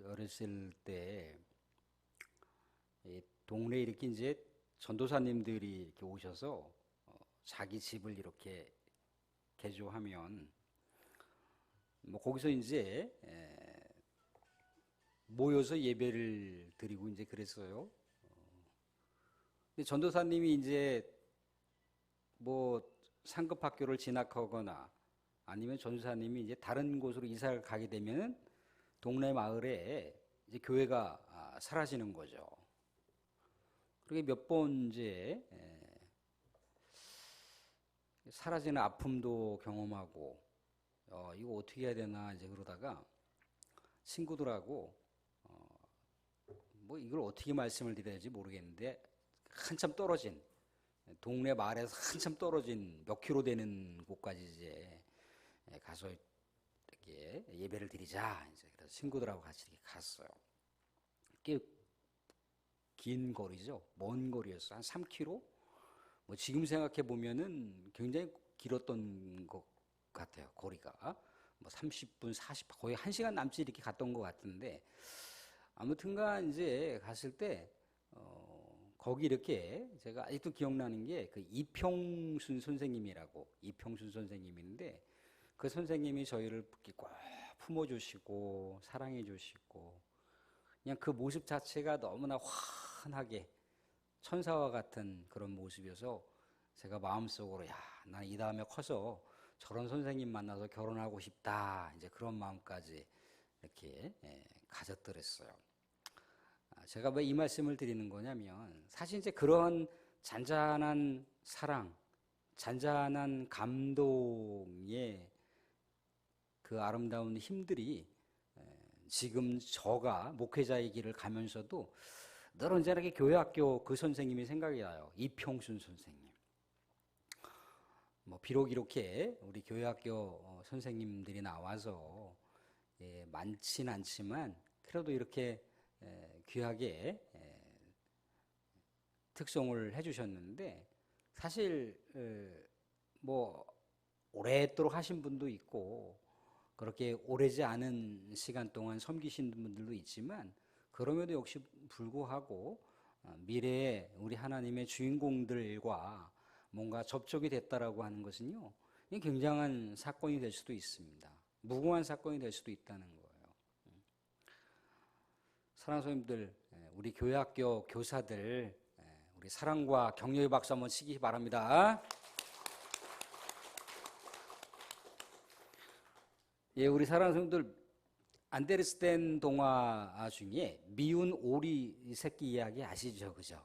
어렸을 때 동네에 이렇게 이제 전도사님들이 이렇게 오셔서 자기 집을 이렇게 개조하면 뭐 거기서 이제 모여서 예배를 드리고 이제 그랬어요. 근데 전도사님이 이제 뭐 상급 학교를 진학하거나 아니면 전도사님이 이제 다른 곳으로 이사를 가게 되면 동네 마을에 이제 교회가 사라지는 거죠. 그렇게 몇 번 이제 사라지는 아픔도 경험하고 이거 어떻게 해야 되나 이제 그러다가 친구들하고 뭐 이걸 어떻게 말씀을 드려야지 모르겠는데 한참 떨어진 동네 마을에서 한참 떨어진 몇 킬로 되는 곳까지 이제 가서 이렇게 예배를 드리자 이제 그래서 친구들하고 같이 이렇게 갔어요. 꽤 긴 거리죠. 먼 거리였어. 한 3km? 뭐 지금 생각해 보면은 굉장히 길었던 것 같아요. 거리가. 뭐 30분, 40분, 거의 1시간 남짓 이렇게 갔던 것 같은데 아무튼간 이제 갔을 때 거기 이렇게 제가 아직도 기억나는 게 그 이평순 선생님이라고 이평순 선생님인데 그 선생님이 저희를 이렇게 꼭 품어주시고 사랑해주시고 그냥 그 모습 자체가 너무나 환하게 천사와 같은 그런 모습이어서 제가 마음속으로 야, 난 이 다음에 커서 저런 선생님 만나서 결혼하고 싶다 이제 그런 마음까지 이렇게 가졌더랬어요. 제가 왜 이 말씀을 드리는 거냐면 사실 이제 그런 잔잔한 사랑, 잔잔한 감동의 그 아름다운 힘들이 지금 저가 목회자의 길을 가면서도 늘 언제나 교회학교 그 선생님이 생각이 나요. 이평순 선생님. 뭐 비록 이렇게 우리 교회학교 선생님들이 나와서 많진 않지만 그래도 이렇게 귀하게 특송을 해주셨는데 사실 뭐 오랫도록 하신 분도 있고 그렇게 오래지 않은 시간 동안 섬기신 분들도 있지만 그럼에도 역시 불구하고 미래에 우리 하나님의 주인공들과 뭔가 접촉이 됐다라고 하는 것은요 굉장한 사건이 될 수도 있습니다. 무궁한 사건이 될 수도 있다는 거예요. 사랑하는 성도님들, 우리 교회학교 교사들 우리 사랑과 격려의 박수 한번 치기 바랍니다. 예, 우리 사랑하는 성도들 안데르스텐 동화 중에 미운 오리 새끼 이야기 아시죠? 그죠?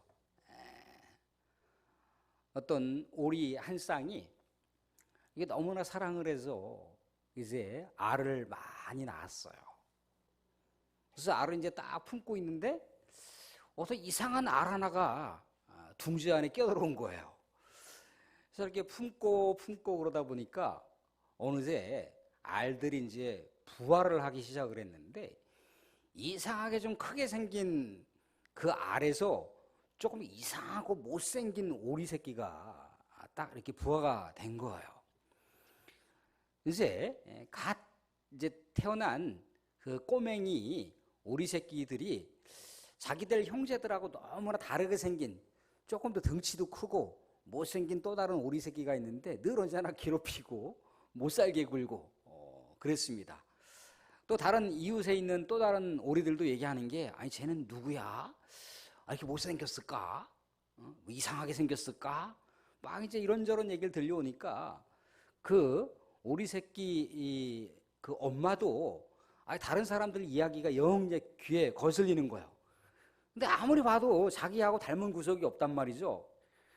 어떤 오리 한 쌍이 이게 너무나 사랑을 해서 이제 알을 많이 낳았어요. 그래서 알을 이제 딱 품고 있는데 어서 이상한 알 하나가 둥지 안에 껴들어온 거예요. 그래서 이렇게 품고 그러다 보니까 어느새 알들이 이제 부화를 하기 시작을 했는데 이상하게 좀 크게 생긴 그 알에서 조금 이상하고 못생긴 오리 새끼가 딱 이렇게 부화가 된 거예요. 이제 이제 태어난 그 꼬맹이 오리 새끼들이 자기들 형제들하고 너무나 다르게 생긴 조금 더 덩치도 크고 못생긴 또 다른 오리 새끼가 있는데 늘 언제나 괴롭히고 못살게 굴고 그랬습니다. 또 다른 이웃에 있는 또 다른 오리들도 얘기하는 게 아니 쟤는 누구야? 이렇게 못생겼을까? 뭐 이상하게 생겼을까? 막 이제 이런저런 얘기를 들려오니까 그 오리 새끼 그 엄마도 다른 사람들 이야기가 영 이제 귀에 거슬리는 거예요. 근데 아무리 봐도 자기하고 닮은 구석이 없단 말이죠.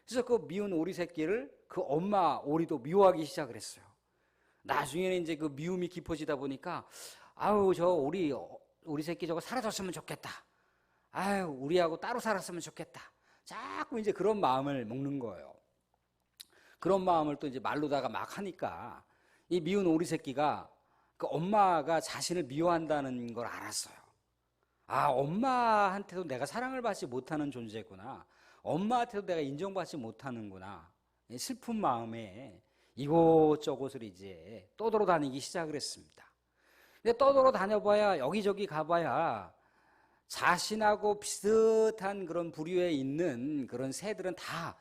그래서 그 미운 오리 새끼를 그 엄마 오리도 미워하기 시작을 했어요. 나중에는 이제 그 미움이 깊어지다 보니까 아우 저 오리 새끼 저거 사라졌으면 좋겠다. 아유 우리하고 따로 살았으면 좋겠다. 자꾸 이제 그런 마음을 먹는 거예요. 그런 마음을 또 이제 말로다가 막 하니까 이 미운 오리 새끼가 그 엄마가 자신을 미워한다는 걸 알았어요. 엄마한테도 내가 사랑을 받지 못하는 존재구나. 엄마한테도 내가 인정받지 못하는구나. 슬픈 마음에 이곳저곳을 이제 떠돌아다니기 시작을 했습니다. 근데 떠돌아다녀봐야 여기저기 가봐야 자신하고 비슷한 그런 부류에 있는 그런 새들은 다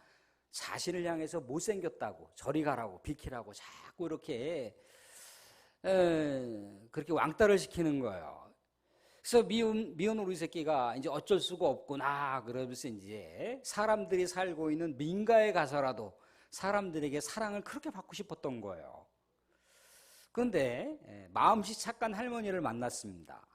자신을 향해서 못생겼다고 저리 가라고 비키라고 자꾸 이렇게 그렇게 왕따를 시키는 거예요. 그래서 미운 우리 새끼가 이제 어쩔 수가 없구나 그러면서 이제 사람들이 살고 있는 민가에 가서라도 사람들에게 사랑을 그렇게 받고 싶었던 거예요. 그런데 마음씨 착한 할머니를 만났습니다.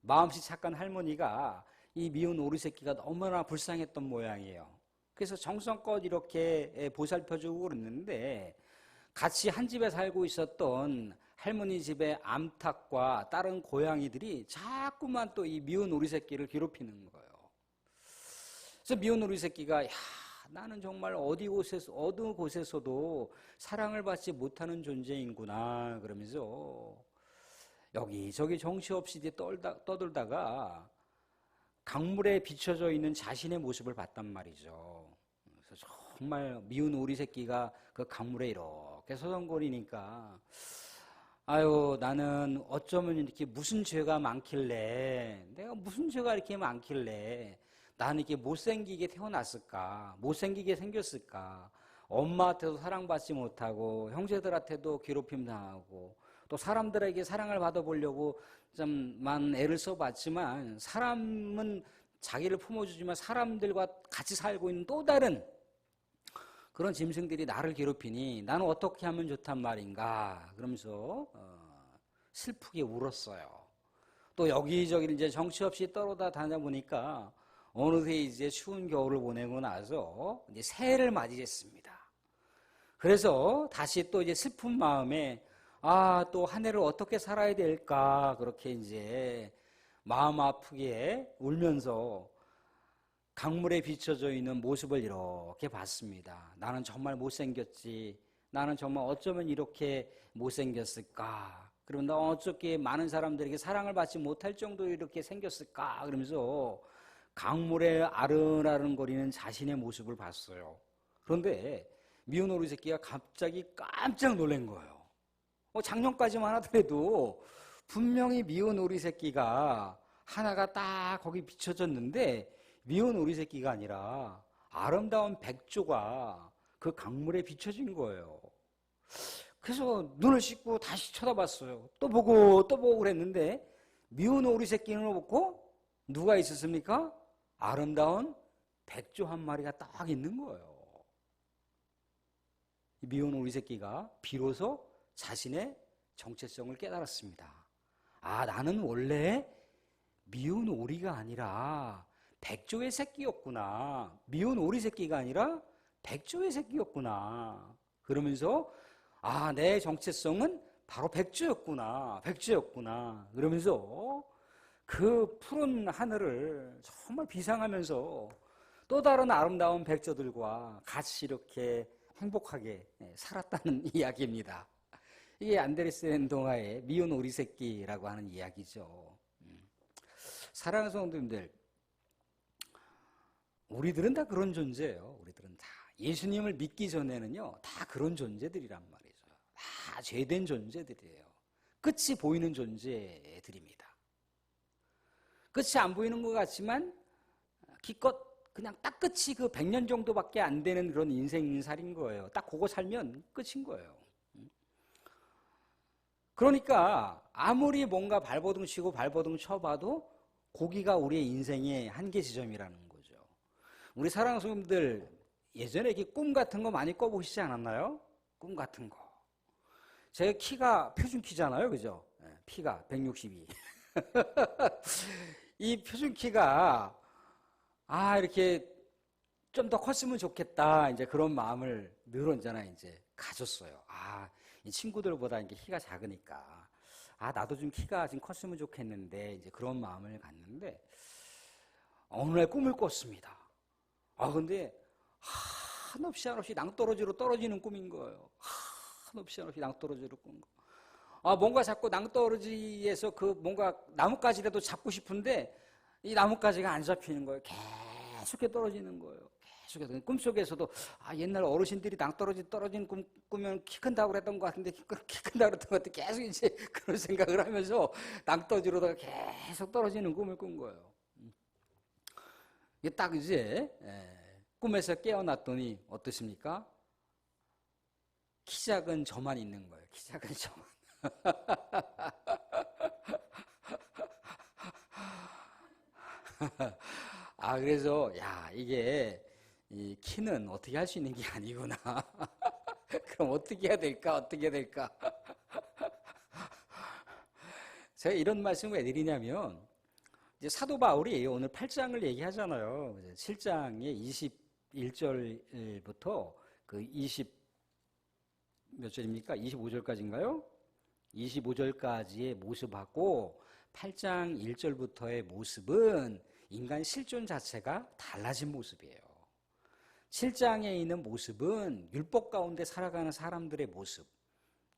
마음씨 착한 할머니가 이 미운 오리 새끼가 너무나 불쌍했던 모양이에요. 그래서 정성껏 이렇게 보살펴주고 그랬는데 같이 한 집에 살고 있었던 할머니 집의 암탉과 다른 고양이들이 자꾸만 또 이 미운 오리 새끼를 괴롭히는 거예요. 그래서 미운 오리 새끼가 야, 나는 정말 어느 곳에서도 사랑을 받지 못하는 존재인구나 그러면서 여기저기 정신없이 떠돌다가 강물에 비춰져 있는 자신의 모습을 봤단 말이죠. 그래서 정말 미운 오리 새끼가 그 강물에 이렇게 서성거리니까 아유 나는 어쩌면 이렇게 무슨 죄가 많길래 내가 무슨 죄가 이렇게 많길래 나는 이렇게 못생기게 태어났을까 못생기게 생겼을까 엄마한테도 사랑받지 못하고 형제들한테도 괴롭힘 당하고 또 사람들에게 사랑을 받아보려고 좀 많은 애를 써봤지만 사람은 자기를 품어주지만 사람들과 같이 살고 있는 또 다른 그런 짐승들이 나를 괴롭히니 나는 어떻게 하면 좋단 말인가 그러면서 슬프게 울었어요. 또 여기저기 이제 정치 없이 떨어다 다녀보니까 어느새 이제 추운 겨울을 보내고 나서 이제 새해를 맞이했습니다. 그래서 다시 또 이제 슬픈 마음에 아, 또 한 해를 어떻게 살아야 될까 그렇게 이제 마음 아프게 울면서 강물에 비춰져 있는 모습을 이렇게 봤습니다. 나는 정말 못생겼지. 나는 정말 어쩌면 이렇게 못생겼을까. 그러면 나 어떻게 많은 사람들에게 사랑을 받지 못할 정도로 이렇게 생겼을까. 그러면서 강물에 아른아른거리는 자신의 모습을 봤어요. 그런데 미운 오리 새끼가 갑자기 깜짝 놀란 거예요. 작년까지만 하더라도 분명히 미운 오리 새끼가 하나가 딱 거기 비춰졌는데 미운 오리 새끼가 아니라 아름다운 백조가 그 강물에 비춰진 거예요. 그래서 눈을 씻고 다시 쳐다봤어요. 또 보고 그랬는데 미운 오리 새끼는 없고 누가 있었습니까? 아름다운 백조 한 마리가 딱 있는 거예요. 미운 오리 새끼가 비로소 자신의 정체성을 깨달았습니다. 아, 나는 원래 미운 오리가 아니라 백조의 새끼였구나. 미운 오리 새끼가 아니라 백조의 새끼였구나. 그러면서 아, 내 정체성은 바로 백조였구나. 그러면서 그 푸른 하늘을 정말 비상하면서 또 다른 아름다운 백조들과 같이 이렇게 행복하게 살았다는 이야기입니다. 이게 안데르센 동화의 미운 오리 새끼라고 하는 이야기죠. 사랑하는 성도님들, 우리들은 다 그런 존재예요. 우리들은 다 예수님을 믿기 전에는요, 다 그런 존재들이란 말이죠. 다 죄된 존재들이에요. 끝이 보이는 존재들입니다. 끝이 안 보이는 것 같지만 기껏 그냥 딱 끝이 그 100년 정도밖에 안 되는 그런 인생살인 거예요. 딱 그거 살면 끝인 거예요. 그러니까 아무리 뭔가 발버둥 치고 발버둥 쳐봐도 거기가 우리의 인생의 한계 지점이라는 거죠. 우리 사랑하는 성도님들 예전에 이렇게 꿈 같은 거 많이 꿔보시지 않았나요? 꿈 같은 거. 제 키가 표준 키잖아요, 그죠? 키가 162. 이 표준 키가 이렇게 좀 더 컸으면 좋겠다. 이제 그런 마음을 늘 언제나 이제 가졌어요. 이 친구들보다 이제 키가 작으니까 나도 좀 키가 좀 컸으면 좋겠는데 이제 그런 마음을 갖는데 어느 날 꿈을 꿨습니다. 근데 한없이 낭떠러지로 떨어지는 꿈인 거예요. 한없이 낭떠러지로 꾼 거. 뭔가 자꾸 낭떠러지에서 그 뭔가 나뭇가지라도 잡고 싶은데 이 나뭇가지가 안 잡히는 거예요. 계속해 떨어지는 거예요. 계속해서 꿈속에서도 옛날 어르신들이 떨어진 꿈 꾸면 키 큰다고 그랬던 것 같은데 키 큰다고 그랬던 것 같은데 계속 이제 그런 생각을 하면서 낭떠지로다가 계속 떨어지는 꿈을 꾼 거예요. 이게 딱 이제 꿈에서 깨어났더니 어떻습니까? 키 작은 저만 있는 거예요. 키 작은 저만. 그래서 이게 이 키는 어떻게 할 수 있는 게 아니구나. 그럼 어떻게 해야 될까? 어떻게 해야 될까? 제가 이런 말씀을 왜 드리냐면 이제 사도 바울이 오늘 8장을 얘기하잖아요. 7장의 21절부터 그 20 몇 절입니까? 25절까지인가요? 25절까지의 모습하고 8장 1절부터의 모습은 인간 실존 자체가 달라진 모습이에요. 7장에 있는 모습은 율법 가운데 살아가는 사람들의 모습,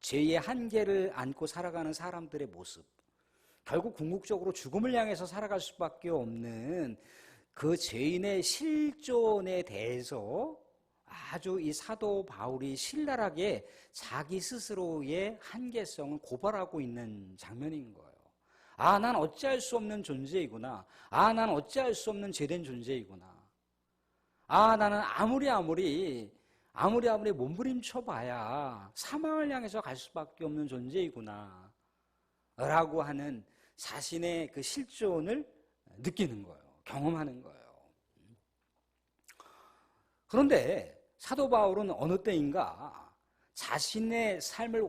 죄의 한계를 안고 살아가는 사람들의 모습, 결국 궁극적으로 죽음을 향해서 살아갈 수밖에 없는 그 죄인의 실존에 대해서 아주 이 사도 바울이 신랄하게 자기 스스로의 한계성을 고발하고 있는 장면인 거예요. 난 어찌할 수 없는 존재이구나. 난 어찌할 수 없는 죄된 존재이구나. 나는 아무리 몸부림쳐봐야 사망을 향해서 갈 수밖에 없는 존재이구나. 라고 하는 자신의 그 실존을 느끼는 거예요. 경험하는 거예요. 그런데 사도 바울은 어느 때인가 자신의 삶을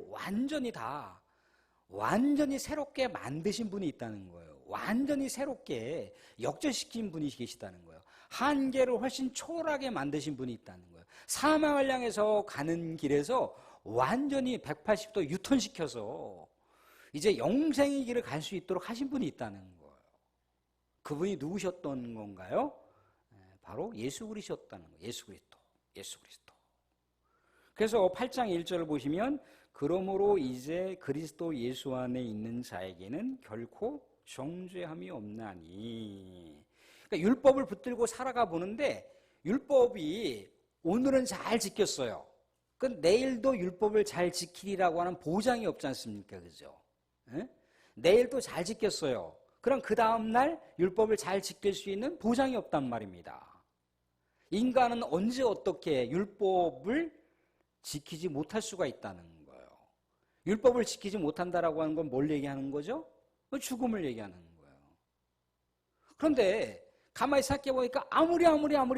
완전히 새롭게 만드신 분이 있다는 거예요. 완전히 새롭게 역전시킨 분이 계시다는 거예요. 한계를 훨씬 초월하게 만드신 분이 있다는 거예요. 사망을 향해서 가는 길에서 완전히 180도 유턴시켜서 이제 영생의 길을 갈 수 있도록 하신 분이 있다는 거예요. 그분이 누구셨던 건가요? 바로 예수 그리스도였다는 거예요. 예수 그리스도. 그래서 8장 1절을 보시면 그러므로 이제 그리스도 예수 안에 있는 자에게는 결코 정죄함이 없나니. 그러니까 율법을 붙들고 살아가 보는데 율법이 오늘은 잘 지켰어요. 그 내일도 율법을 잘 지키리라고 하는 보장이 없지 않습니까? 그죠? 내일도 잘 지켰어요. 그럼 그 다음날 율법을 잘 지킬 수 있는 보장이 없단 말입니다. 인간은 언제 어떻게 율법을 지키지 못할 수가 있다는 거예요. 율법을 지키지 못한다라고 하는 건 뭘 얘기하는 거죠? 죽음을 얘기하는 거예요. 그런데 가만히 생각해 보니까 아무리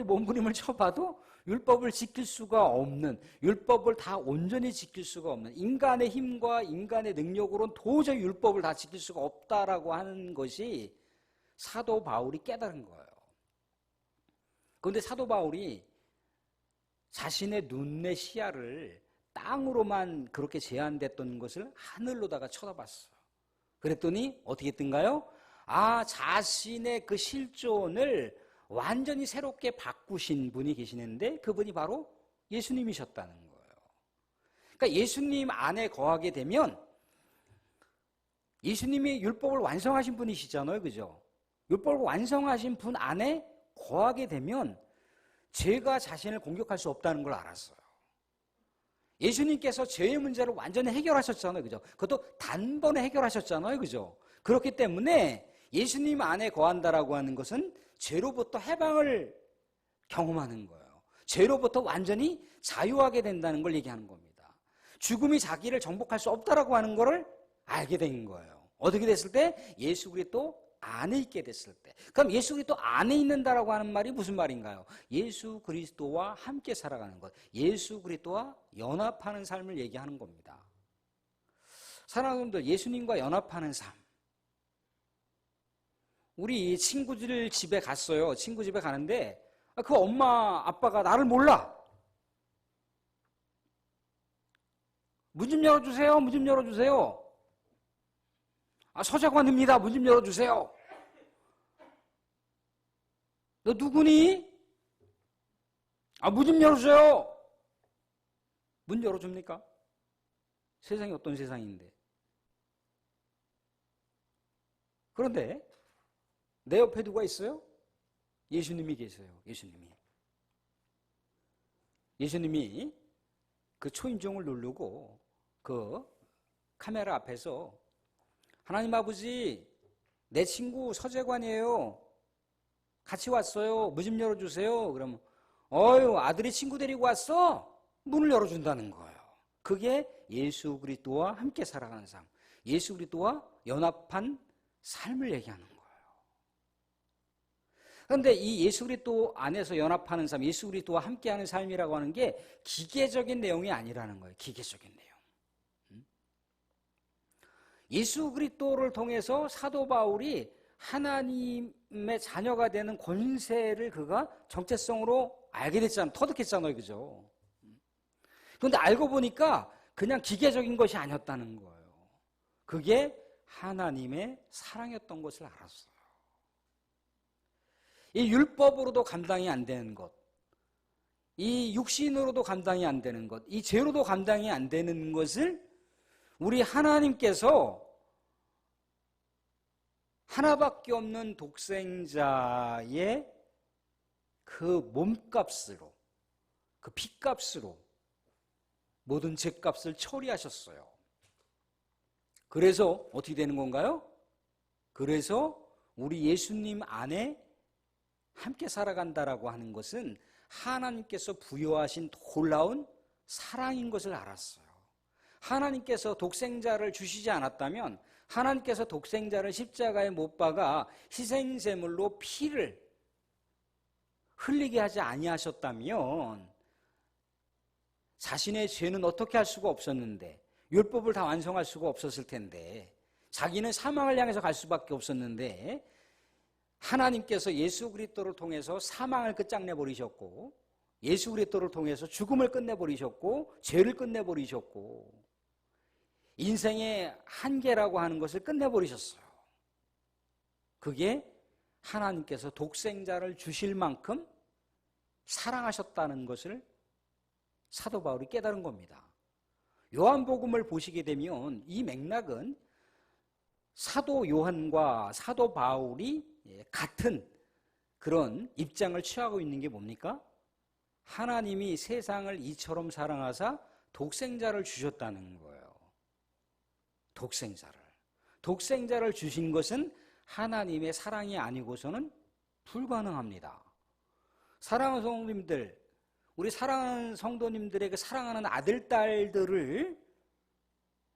몸부림을 쳐봐도 율법을 지킬 수가 없는, 율법을 다 온전히 지킬 수가 없는, 인간의 힘과 인간의 능력으로는 도저히 율법을 다 지킬 수가 없다라고 하는 것이 사도 바울이 깨달은 거예요. 그런데 사도 바울이 자신의 눈의 시야를 땅으로만 그렇게 제한됐던 것을 하늘로다가 쳐다봤어요. 그랬더니 어떻게 뜬가요? 자신의 그 실존을 완전히 새롭게 바꾸신 분이 계시는데 그분이 바로 예수님이셨다는 거예요. 그러니까 예수님 안에 거하게 되면 예수님이 율법을 완성하신 분이시잖아요. 그죠? 율법을 완성하신 분 안에 거하게 되면 죄가 자신을 공격할 수 없다는 걸 알았어요. 예수님께서 죄의 문제를 완전히 해결하셨잖아요. 그죠? 그것도 단번에 해결하셨잖아요. 그죠? 그렇기 때문에 예수님 안에 거한다라고 하는 것은 죄로부터 해방을 경험하는 거예요. 죄로부터 완전히 자유하게 된다는 걸 얘기하는 겁니다. 죽음이 자기를 정복할 수 없다라고 하는 것을 알게 된 거예요. 어떻게 됐을 때? 예수 그리스도 안에 있게 됐을 때. 그럼 예수 그리스도 안에 있는다라고 하는 말이 무슨 말인가요? 예수 그리스도와 함께 살아가는 것, 예수 그리스도와 연합하는 삶을 얘기하는 겁니다. 사랑하는 분들, 예수님과 연합하는 삶. 우리 친구들 집에 갔어요. 친구 집에 가는데 그 엄마 아빠가 나를 몰라. 문 좀 열어주세요. 문 좀 열어주세요. 서장관입니다. 문 좀 열어주세요. 너 누구니? 문 좀 열어주세요. 문 열어줍니까? 세상이 어떤 세상인데. 그런데 내 옆에 누가 있어요? 예수님이 계세요. 예수님이. 예수님이 그 초인종을 누르고 그 카메라 앞에서 하나님 아버지, 내 친구 서재관이에요. 같이 왔어요. 문 좀 열어주세요. 그러면 아들이 친구 데리고 왔어? 문을 열어준다는 거예요. 그게 예수 그리스도와 함께 살아가는 삶, 예수 그리스도와 연합한 삶을 얘기하는 거예요. 그런데 이 예수 그리스도 안에서 연합하는 삶, 예수 그리스도와 함께하는 삶이라고 하는 게 기계적인 내용이 아니라는 거예요. 기계적인 내용. 예수 그리스도를 통해서 사도 바울이 하나님의 자녀가 되는 권세를 그가 정체성으로 알게 됐잖아요. 터득했잖아요. 그죠? 그런데 알고 보니까 그냥 기계적인 것이 아니었다는 거예요. 그게 하나님의 사랑이었던 것을 알았어요. 이 율법으로도 감당이 안 되는 것, 이 육신으로도 감당이 안 되는 것, 이 죄로도 감당이 안 되는 것을 우리 하나님께서 하나밖에 없는 독생자의 그 몸값으로, 그 피값으로 모든 죄값을 처리하셨어요. 그래서 어떻게 되는 건가요? 그래서 우리 예수님 안에 함께 살아간다라고 하는 것은 하나님께서 부여하신 놀라운 사랑인 것을 알았어요. 하나님께서 독생자를 주시지 않았다면, 하나님께서 독생자를 십자가에 못 박아 희생제물로 피를 흘리게 하지 아니하셨다면 자신의 죄는 어떻게 할 수가 없었는데, 율법을 다 완성할 수가 없었을 텐데, 자기는 사망을 향해서 갈 수밖에 없었는데, 하나님께서 예수 그리스도를 통해서 사망을 끝장내버리셨고, 예수 그리스도를 통해서 죽음을 끝내버리셨고, 죄를 끝내버리셨고, 인생의 한계라고 하는 것을 끝내버리셨어요. 그게 하나님께서 독생자를 주실 만큼 사랑하셨다는 것을 사도 바울이 깨달은 겁니다. 요한복음을 보시게 되면 이 맥락은 사도 요한과 사도 바울이 같은 그런 입장을 취하고 있는 게 뭡니까? 하나님이 세상을 이처럼 사랑하사 독생자를 주셨다는 거예요. 독생자를 주신 것은 하나님의 사랑이 아니고서는 불가능합니다. 사랑하는 성도님들, 우리 사랑하는 성도님들의 그 사랑하는 아들, 딸들을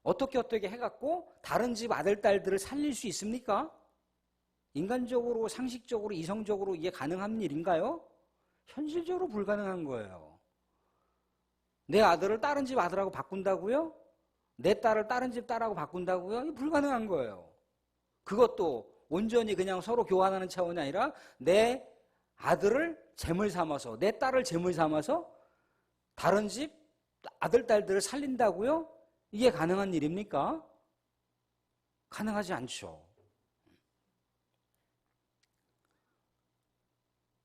어떻게 해갖고 다른 집 아들, 딸들을 살릴 수 있습니까? 인간적으로, 상식적으로, 이성적으로 이게 가능한 일인가요? 현실적으로 불가능한 거예요. 내 아들을 다른 집 아들하고 바꾼다고요? 내 딸을 다른 집 딸하고 바꾼다고요? 이게 불가능한 거예요. 그것도 온전히 그냥 서로 교환하는 차원이 아니라 내 아들을 재물 삼아서, 내 딸을 재물 삼아서 다른 집 아들, 딸들을 살린다고요? 이게 가능한 일입니까? 가능하지 않죠.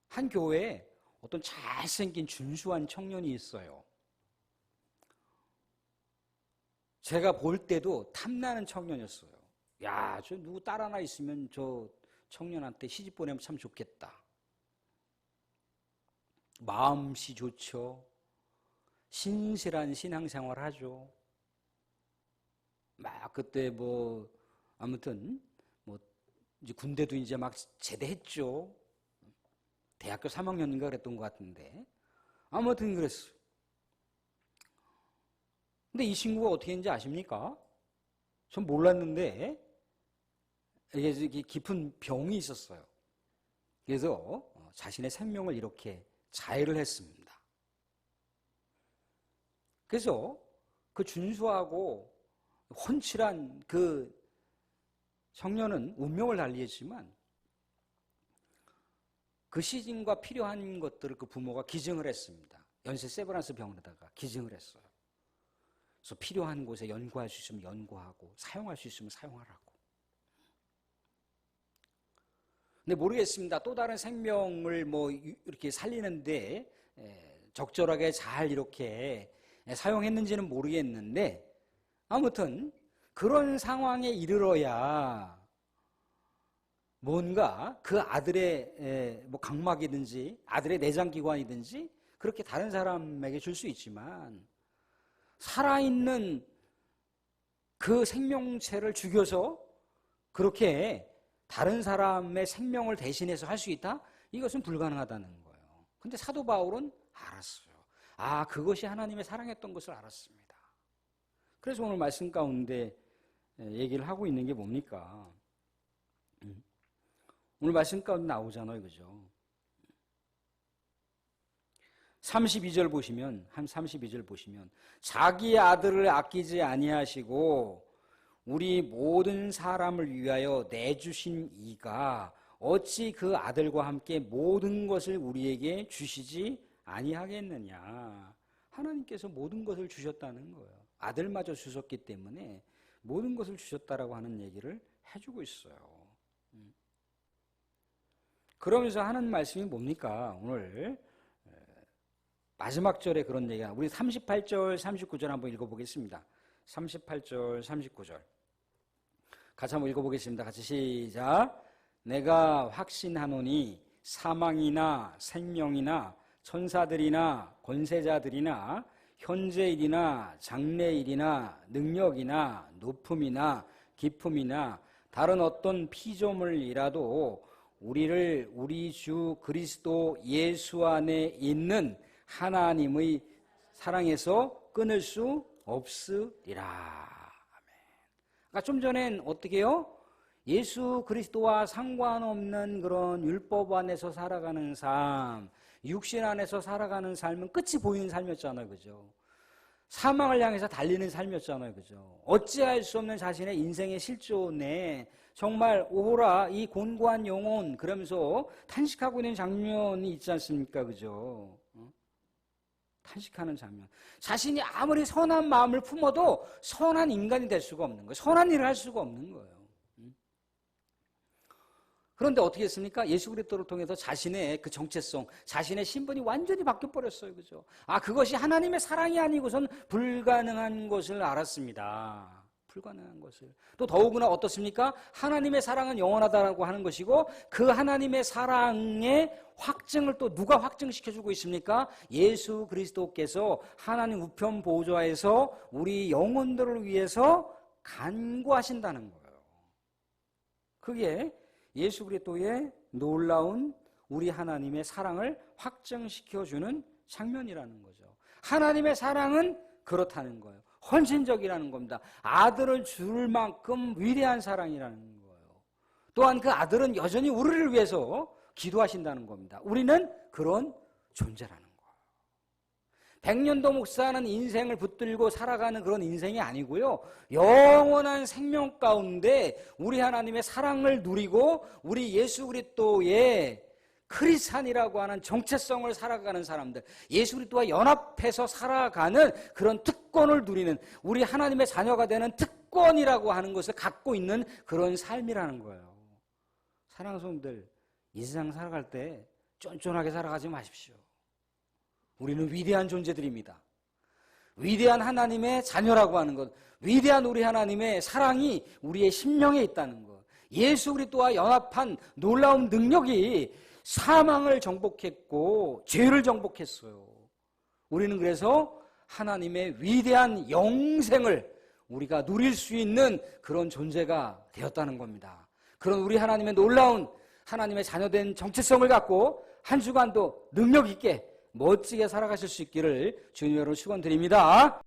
한 교회에 어떤 잘생긴 준수한 청년이 있어요. 제가 볼 때도 탐나는 청년이었어요. 야, 저 누구 딸 하나 있으면 저 청년한테 시집 보내면 참 좋겠다. 마음씨 좋죠. 신실한 신앙생활 하죠. 막 그때 아무튼 이제 군대도 이제 막 제대했죠. 대학교 3학년인가 그랬던 것 같은데 아무튼 그랬어요. 근데 이 친구가 어떻게 했는지 아십니까? 전 몰랐는데 이게 깊은 병이 있었어요. 그래서 자신의 생명을 이렇게 자해를 했습니다. 그래서 그 준수하고 훤칠한 그 청년은 운명을 달리했지만 그 시즌과 필요한 것들을 그 부모가 기증을 했습니다. 연쇄 세브란스 병원에다가 기증을 했어요. 그래서 필요한 곳에 연구할 수 있으면 연구하고 사용할 수 있으면 사용하라고. 근데 모르겠습니다. 또 다른 생명을 이렇게 살리는데 적절하게 잘 이렇게 사용했는지는 모르겠는데 아무튼 그런 상황에 이르러야 뭔가 그 아들의 각막이든지 아들의 내장기관이든지 그렇게 다른 사람에게 줄 수 있지만 살아있는 그 생명체를 죽여서 그렇게 다른 사람의 생명을 대신해서 할 수 있다? 이것은 불가능하다는 거예요. 근데 사도 바울은 알았어요. 아, 그것이 하나님의 사랑했던 것을 알았습니다. 그래서 오늘 말씀 가운데 얘기를 하고 있는 게 뭡니까? 오늘 말씀 가운데 나오잖아요. 그죠? 32절 보시면, 한 32절 보시면, 자기 아들을 아끼지 아니하시고 우리 모든 사람을 위하여 내주신 이가 어찌 그 아들과 함께 모든 것을 우리에게 주시지 아니하겠느냐. 하나님께서 모든 것을 주셨다는 거예요. 아들마저 주셨기 때문에 모든 것을 주셨다라고 하는 얘기를 해주고 있어요. 그러면서 하는 말씀이 뭡니까? 오늘 마지막 절에 그런 얘기가, 우리 38절, 39절 한번 읽어보겠습니다. 38절, 39절. 같이 한번 읽어보겠습니다. 같이 시작. 내가 확신하노니 사망이나 생명이나 천사들이나 권세자들이나 현재일이나 장래일이나 능력이나 높음이나 깊음이나 다른 어떤 피조물이라도 우리를 우리 주 그리스도 예수 안에 있는 하나님의 사랑에서 끊을 수 없으리라. 그러니까 좀 전엔 어떻게 해요? 예수 그리스도와 상관없는 그런 율법 안에서 살아가는 삶, 육신 안에서 살아가는 삶은 끝이 보이는 삶이었잖아요. 그죠? 사망을 향해서 달리는 삶이었잖아요. 그죠? 어찌할 수 없는 자신의 인생의 실존에 정말 오호라 이 곤고한 영혼 그러면서 탄식하고 있는 장면이 있지 않습니까? 그죠? 탄식하는 장면. 자신이 아무리 선한 마음을 품어도 선한 인간이 될 수가 없는 거예요. 선한 일을 할 수가 없는 거예요. 그런데 어떻게 했습니까? 예수 그리스도를 통해서 자신의 그 정체성, 자신의 신분이 완전히 바뀌어버렸어요. 그죠? 아, 그것이 하나님의 사랑이 아니고선 불가능한 것을 알았습니다. 불가능한 것을. 또 더욱이나 어떻습니까? 하나님의 사랑은 영원하다라고 하는 것이고 그 하나님의 사랑의 확증을 또 누가 확증시켜주고 있습니까? 예수 그리스도께서 하나님 우편 보좌에서 우리 영혼들을 위해서 간구하신다는 거예요. 그게 예수 그리스도의 놀라운 우리 하나님의 사랑을 확증시켜주는 장면이라는 거죠. 하나님의 사랑은 그렇다는 거예요. 헌신적이라는 겁니다. 아들을 줄 만큼 위대한 사랑이라는 거예요. 또한 그 아들은 여전히 우리를 위해서 기도하신다는 겁니다. 우리는 그런 존재라는 거예요. 100년도 목사는 인생을 붙들고 살아가는 그런 인생이 아니고요. 영원한 생명 가운데 우리 하나님의 사랑을 누리고 우리 예수 그리스도의 크리스찬이라고 하는 정체성을 살아가는 사람들, 예수 그리스도와 연합해서 살아가는 그런 특권을 누리는 우리 하나님의 자녀가 되는 특권이라고 하는 것을 갖고 있는 그런 삶이라는 거예요. 사랑하는 성도들, 이 세상 살아갈 때 쫀쫀하게 살아가지 마십시오. 우리는 위대한 존재들입니다. 위대한 하나님의 자녀라고 하는 것, 위대한 우리 하나님의 사랑이 우리의 심령에 있다는 것, 예수 그리스도와 연합한 놀라운 능력이 사망을 정복했고 죄를 정복했어요. 우리는 그래서 하나님의 위대한 영생을 우리가 누릴 수 있는 그런 존재가 되었다는 겁니다. 그런 우리 하나님의 놀라운 하나님의 자녀된 정체성을 갖고 한 주간도 능력 있게 멋지게 살아가실 수 있기를 주님으로 축원드립니다.